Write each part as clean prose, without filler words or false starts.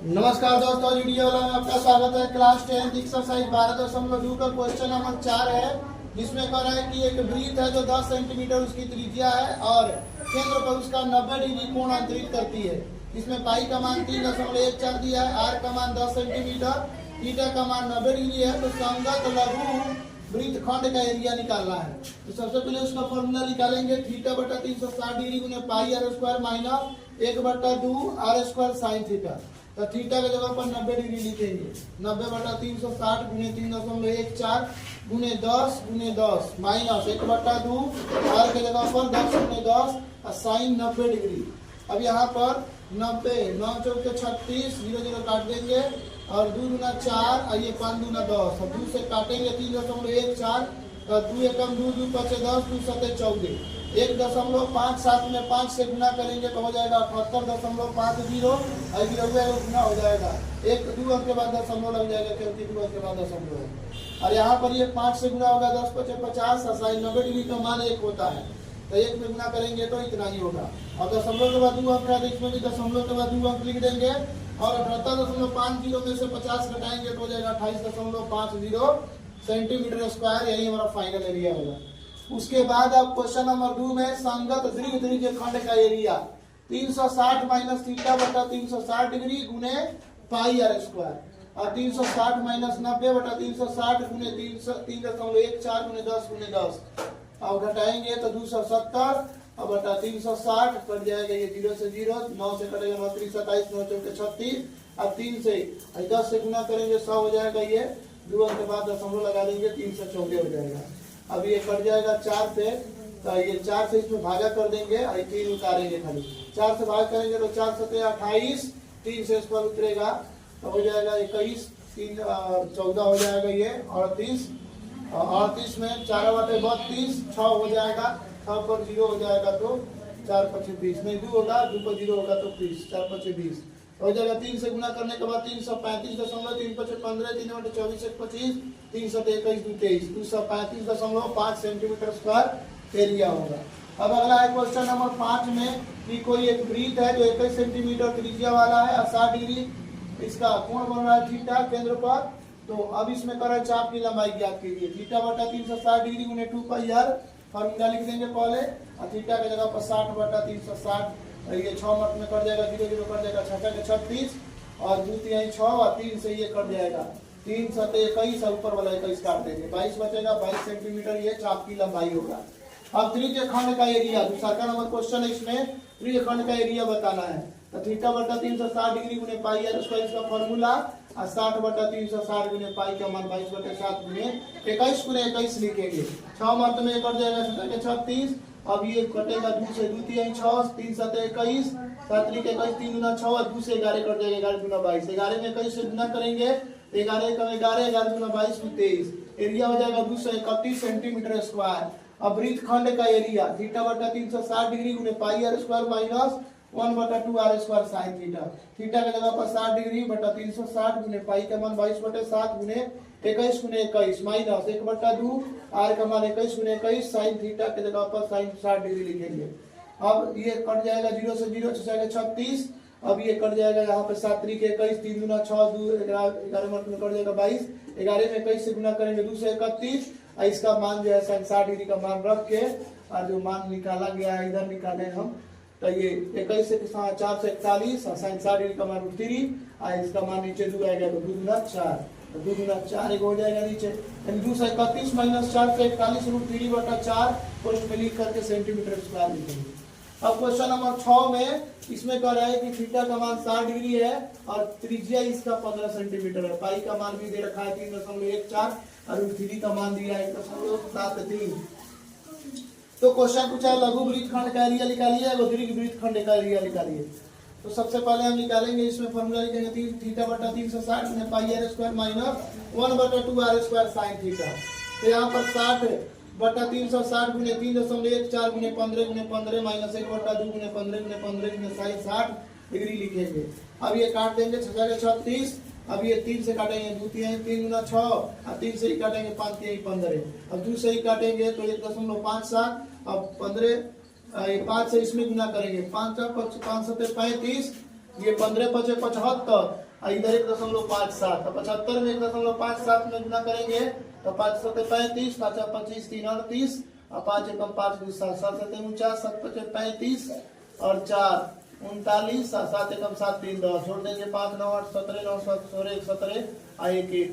नमस्कार दोस्तों, वीडियो वाला में आपका स्वागत है। क्लास 10 एक्सरसाइज 12.2 का क्वेश्चन नंबर 4 है, जिसमें कह रहा है कि एक वृत्त है जो 10 सेंटीमीटर उसकी त्रिज्या है और केंद्र पर उसका 90 डिग्री कोण अंतरित करती है। इसमें पाई का मान 3.14 दिया है, आर का मान 10 सेंटीमीटर, थीटा का मान 90 डिग्री है। तो संगत लघु वृत्तखंड का एरिया निकालना है। तो सबसे पहले उसका फॉर्मूला निकालेंगे। थीटा बटा 360 डिग्री गुने pi r square minus 1/2 r square sine theta. तो थीटा के जगह पर 90 डिग्री लिखेंगे। 90 बटा 360 गुने 3.14 गुने 10 माइनस 1/2 आर के जगह पर 10 गुने 10 और साइन 90 डिग्री। अब यहाँ पर 90 9 चौक 36 0 0 काट देंगे और 2 दूना 4 और ये 5 दूना 10 और 2 से काटेंगे 3.14 और 2 एकम 2 2 5 10 2 7 14 1.57 में 5 से गुना करेंगे तो हो जाएगा 78.50 और गुना हो जाएगा। एक 2 अंक के बाद दशमलव लग जाएगा क्योंकि 2 अंक के बाद दशमलव है। और यहाँ पर ये 5 से गुना होगा 10 5 50 और साइन 90 डिग्री का मान 1 होता है। तो 1 में गुना करेंगे तो इतना ही होगा। और दशमलव के बाद 2 अंक है, इसमें भी दशमलव के बाद 2 अंक लिख देंगे और 78.50 में से 50 घटाएंगे तो हो जाएगा 28.50 सेंटीमीटर स्क्वायर। यही हमारा फाइनल एरिया होगा। उसके बाद अब क्वेश्चन नंबर 2 में संगत दीर्घ खंड का एरिया 360 माइनस थीटा बटा 360 डिग्री गुने पाई आर स्क्वायर और 360 माइनस 90 बटा 360 गुने 3.14 गुने 10 गुने 10। अब घटाएंगे तो 270 और बटा 360 कट जाएगा। ये 0 से 0 9 से कटेगा 9 3 27 9 चौके 36 अब 3 से 10 से गुना करेंगे 100 हो जाएगा। ये 2 अंक के बाद दशमलव लगा देंगे 3 से 14 हो जाएगा। अब ये कट जाएगा 4 से, तो ये 4 से इसमें भागा कर देंगे और 3 उतारेंगे खाली। 4 से भाग करेंगे तो 4 7 28 3 से इस पर उतरेगा तो हो जाएगा 21 3 14 हो जाएगा। ये 38 में 4 बटे 32 6 हो जाएगा। 6 पर 0 हो जाएगा तो 4 5 20 नहीं 2 होगा, 2 पर 0 होगा तो 30 4 5 20 हो जाएगा। 3 से गुना करने के बाद 335.3 5 15 3 बटे 24 1 25 3 7 21 2 23 235.5 सेंटीमीटर स्क्वायर एरिया होगा। अब अगला है क्वेश्चन नंबर 5 में कि कोई एक वृत्त है जो 21 सेंटीमीटर त्रिज्या वाला है और 60 डिग्री इसका कोण बन रहा है थीटा केंद्र पर। तो अब इसमें कर रहा चाप की लंबाई ज्ञात कीजिए। थीटा बटा 360 डिग्री गुने 2 पाई आर फॉर्मूला लिख देंगे पहले और थीटा के जगह पर 60 बटा 360 ये 6 मत में कट जाएगा 0 0 कट जाएगा 6 के 36 और 2 3 6 और 3 से ये कट जाएगा 3 7 21 और ऊपर वाला 21 काट देंगे 22 बचेगा। 22 सेंटीमीटर ये चाप की लंबाई होगा। अब त्रिज्य खंड का एरिया दूसरा का नंबर क्वेश्चन है, इसमें त्रिज्य खंड का एरिया बताना है। तो थीटा बटा 360 डिग्री गुने पाई आर स्क्वायर इसका फॉर्मूला और 60 बटा 360 गुने पाई का मान 22 बटे 7 गुने 21 गुने 21 लिखेंगे। 6 मत में कट जाएगा 6 के 36 अब ये कटेगा 2 से 2 3 6 3 7 21 7 3 21 3 गुना 6 और 2 से 11 कट जाएगा 11 गुना 22 11 में 21 से गुना करेंगे 11 का 11 11 गुना 22 में 23 एरिया हो जाएगा 231 सेंटीमीटर स्क्वायर। अब वृत्तखंड का एरिया थीटा बटा 360 डिग्री गुने pi r square minus 1/2 r square sine theta. Theta के जगह पर 60 डिग्री बटा 360 गुने पाई का मान 22 बटे 7 गुने 21 गुने 21 माइनस 1/2 आर का मान 21 गुने 21 साइन थीटा के जगह पर साइन 60 डिग्री लिखेंगे। अब ये कट जाएगा 0 से 0 जाएगा 36। अब ये कट जाएगा यहाँ पे 7 3 के 21 3 गुना 6 2 11 मत में कट जाएगा 22 11 में 21 से गुना करेंगे 2 से 31 और इसका मान जो है साइन 60 डिग्री का मान रख के और जो मान निकाला गया है इधर निकाले हम। तो ये 21 से 4 से 41 और साइन 60 डिग्री का मान 3 और इसका मान नीचे 2 आएगा तो 2 गुना 4 तो 2 गुना 4 एक हो जाएगा नीचे यानी 2 से 31 माइनस 4 से 41 √3 बटा 4 पोस्ट में लिख करके सेंटीमीटर स्क्वायर लिखेंगे। अब क्वेश्चन नंबर 6 में इसमें कह रहा है कि थीटा का मान 60 डिग्री है और त्रिज्या इसका 15 सेंटीमीटर है। पाई का मान भी दे रखा है 3.14 और √3 का मान दिया है 1.73। तो क्वेश्चन पूछा लघु वृत्तखंड का एरिया निकालिए और दीर्घ वृत्तखंड का एरिया निकालिए। तो सबसे पहले हम निकालेंगे इसमें फॉर्मूला लिखेंगे थीटा बटा 360 गुने pi r square minus 1/2 r square sine theta. तो यहाँ पर 60 बटा 360 गुने 3.14 गुने 15 माइनस 1/2 गुने 15 गुने साइन 60 डिग्री लिखेंगे। अब ये काट देंगे 6 के 36 अब ये 3 से काटेंगे 2 3 गुना 6 और 3 से ही काटेंगे 5 3 15 अब 2 से ही काटेंगे तो 1.57 अब 15 ये 5 से इसमें गुना करेंगे 5 7 35 ये 15 5 75 इधर 1.57, तो 75 में 1.57 में गुना करेंगे तो 5 7 35, 5 25 3 38 और 5 एकम 5 2 7 7 7 49 7 5 35 और 4 39 7 एकम 7 3 10 छोड़ देंगे 5 9 8 17 9 7 16 17 और 1 1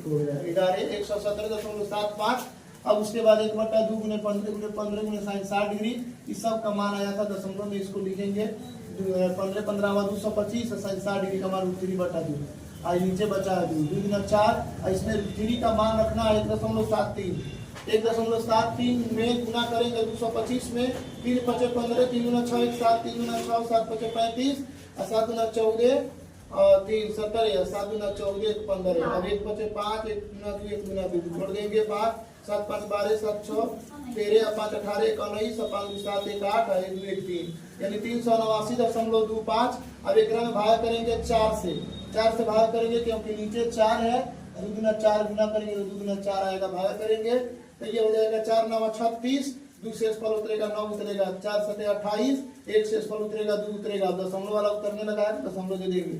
हो गया 11 117.75। अब उसके बाद 1/2 गुने 15 गुने 15 गुने साइन 60 डिग्री, इस सब का मान आया था दशमलव में, इसको लिखेंगे 15 15 225 साइन 60 डिग्री का मान 3/2। आज नीचे बचा है 2 गुना 4, इसमें 3 का मान रखना है 1.73, 1.73 में गुना करेंगे 225 में 3 5 15 3 गुना 6 1 7 3 गुना 6 7 5 35 और 7 गुना 14 और 3 17 7 गुना 14 15। अब 1 5 5 1 गुना 2 1 गुना 2 छोड़ देंगे 5 7 5 12 7 6 13 5 18 19 5 7 1 8 और 1 2 1 3 यानी 389.25। अब एक में भाग करेंगे 4 से भाग करेंगे क्योंकि नीचे 4 है, 2 गुना 4 गुना करेंगे तो 2 गुना 4 आएगा, भाग करेंगे तो ये हो जाएगा 4 9 36, 2 शेषफल उतरेगा 9 उतरेगा, 4 7 28, 1 शेषफल उतरेगा 2 उतरेगा, दशमलव वाला उतरने लगा है दशमलव दे देंगे,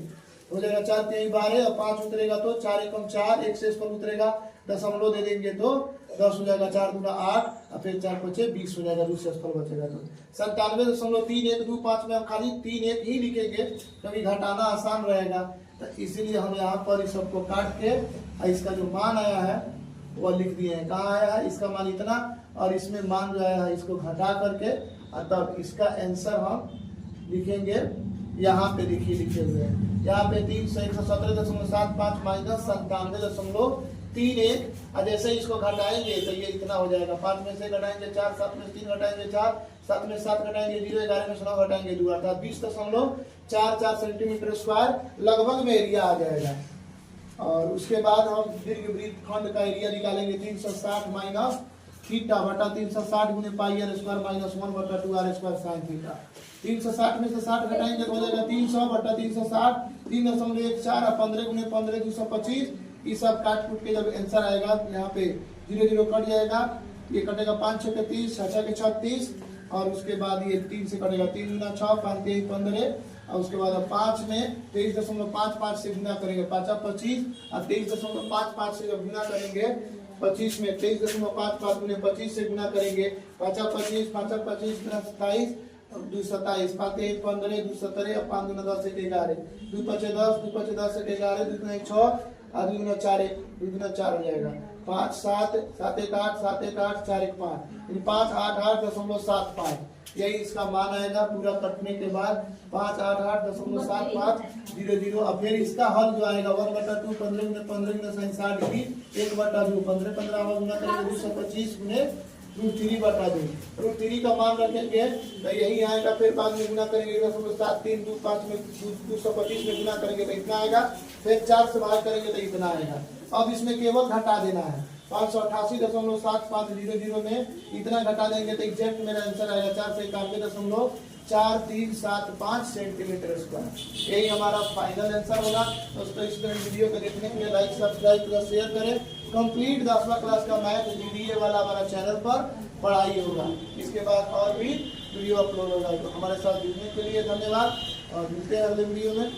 हो जाएगा 4 3 12 और 5 उतरेगा तो 4 एकम 4, 1 शेषफल उतरेगा दशमलव दे देंगे तो 10 हो जाएगा, 4 गुना 8 और फिर 4 5 20 हो जाएगा, 2 शेषफल बचेगा तो 97.3125 में हम खाली 3 1 ही लिखेंगे क्योंकि घटाना आसान रहेगा, तो इसीलिए हम यहाँ पर इस सबको काट के इसका जो मान आया है वो लिख दिए हैं। कहाँ आया है इसका मान इतना और इसमें मान जो आया है इसको घटा करके और तब इसका आंसर हम लिखेंगे, यहाँ पे लिखे हुए हैं, यहाँ पे 317.75 माइनस 97.31 और जैसे इसको घटाएंगे तो ये इतना हो जाएगा, 5 में से घटाएंगे 4, 7 में 3 घटाएंगे 4, 7 में 7 घटाएंगे 0, 11 में 9 घटाएंगे 2 अर्थात 20.44 सेंटीमीटर स्क्वायर लगभग में एरिया आ जाएगा। और उसके बाद हम दीर्घ वृत्तखंड का एरिया निकालेंगे 360 माइनस थीटा बटा 360 गुने pi r square minus 1/2 r square sine theta. 360 में से 60 घटाएंगे तो हो जाएगा 300 बटा 360 3.14 और 15 गुने 15 225। ये सब काट कूट के जब आंसर आएगा यहाँ पे 0 0 कट जाएगा, ये कटेगा 5 6 के 30 6 के 36 और उसके बाद ये 3 से कटेगा 3 गुना 6 5 3 15 और उसके बाद 5 में 23.55 से गुना करेंगे 5 25 और 23.55 से जब गुना करेंगे 25 में 23.55 गुने 25 से गुना करेंगे 5 25 5 25 गुना 27 2 27 5 1 15 2 17 और 5 गुना 10 1 11 2 5 10 2 5 10 1 11 2 गुना 6 और 2 गुना 4 2 गुना 4 हो जाएगा 5 7 7 1 8 7 1 8 4 1 5 5 8 8.75 यही इसका मान आएगा पूरा कटने के बाद 5 8 8.75 0 0। अब फिर इसका हल जो आएगा 1/2 15 गुने 15 गुने साइन 60 डिग्री 1/2 15 15 गुना करेंगे 225 गुने √3/2 √3 का मान रखेंगे तो यही आएगा। फिर बाद में गुना करेंगे 1.7 3 2 5 में 225 में गुना करेंगे तो इतना आएगा, फिर 4 से भाग करेंगे तो इतना आएगा। अब इसमें केवल घटा देना है 588.7500 में इतना घटा देंगे तो एग्जैक्ट मेरा आंसर आएगा 491.4375 सेंटीमीटर स्क्वायर। यही हमारा फाइनल आंसर होगा। दोस्तों इस तरह वीडियो को देखने के लिए लाइक सब्सक्राइब प्लस शेयर करें। कंप्लीट 10वां क्लास का मैथ वीडियो वाला हमारा चैनल पर पढ़ाई होगा, इसके बाद और भी वीडियो अपलोड होगा। तो हमारे साथ जुड़ने के लिए धन्यवाद और मिलते हैं अगले वीडियो में।